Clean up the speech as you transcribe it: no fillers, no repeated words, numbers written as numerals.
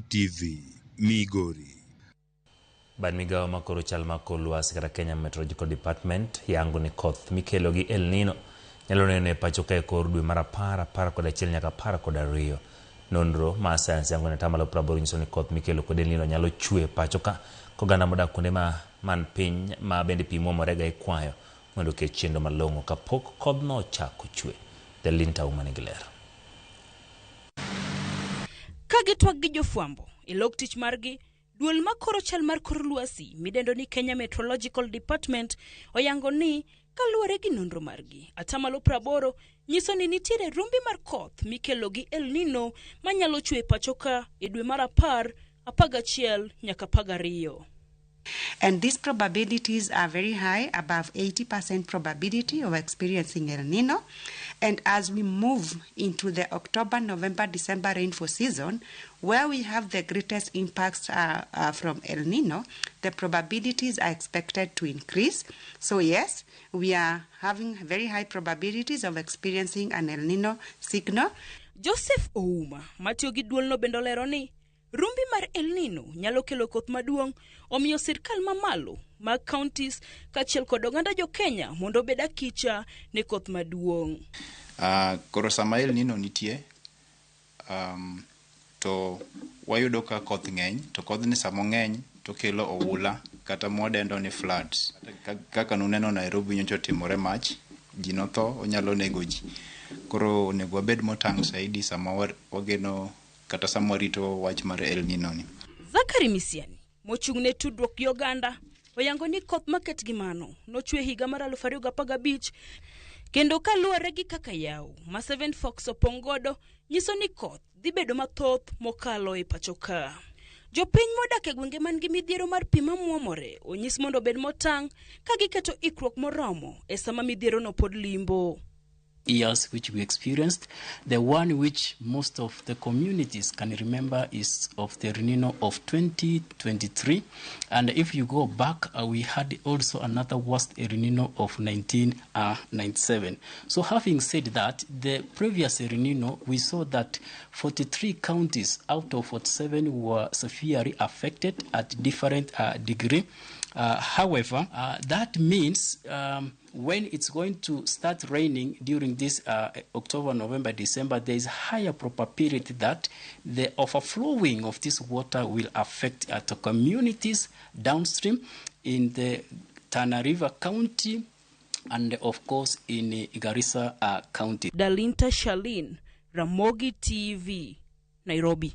TV Migori. Bad migawo makoro chal makor lwasi kata Kenya Meteorological Department yango ni koth mikelo gi El Nino nyalo neno e pacho kae kor dwe mar apar kod achiel nyaka 12. Nonro ma sayans yango ni tamalo 80 nyiso ni koth mikelo kod El Nino nyalo chwe pacho ka koganda modak kuonde man piny ma bende pi muomorega ikwayo mondo ket chenro malong'o kapok kodhno ochako chwe. The Linta Uma nigi ler. Kagitwak gi jofwambo e log tich margi, duol makoro chal mar kor lwasi midendo ni Kenya Meteorological Department oyango ni kaluwore gi nonro margi atamalo 80 nyiso ni nitiere rumbi mar koth mikelo gi El Nino manyalo chwe pachoka e dwe mar 11 nyaka 12. And these probabilities are very high, above 80% probability of experiencing El Nino. And as we move into the October, November, December rainfall season, where we have the greatest impacts from El Nino, the probabilities are expected to increase. So yes, we are having very high probabilities of experiencing an El Nino signal. Joseph Ouma, matiyo gi duol no bendo lero ni rumbi mar El Nino nyalo kelo koth maduong' omiyo sirkal mamalo mag counties kachiel kod oganda jo Kenya mondo bed akicha ne koth maduong'. Koro sama El Nino nitie, to wayudo ka koth ng'eny, to kodhni samo ng'eny to kelo oula kata modendo ni floods. Kaka nuneno Nairobi nyocha timore mach, ji notho, onyalo nego ji. Koro onego wabed motang' saidi sama wageno kata sama warito wach mar El Nino ni. Zakari Misiani, mochung'ne tudruok gi oganda, oyango ni koth maket gi mano nochwe higa mar 2015 kendo kaluwore gi kaka yawo ma Seven Forks opong' godo nyiso ni koth dhi bedo mathoth mokalo e pachoka. Jopiny modak e gwenge man gi midhiero mar pi mamuomore onyis mondo bed motang' ka giketo ikruok moromo e sama midhiero no pod limbo. Years which we experienced. The one which most of the communities can remember is of the El Nino of 2023. And if you go back, we had also another worst El Nino of 1997. So having said that, the previous El Nino, we saw that 43 counties out of 47 were severely affected at different degree. However, that means when it's going to start raining during this October, November, December, there is higher probability that the overflowing of this water will affect the communities downstream in the Tana River County and, of course, in Garissa County. Dalinta Shalin, Ramogi TV, Nairobi.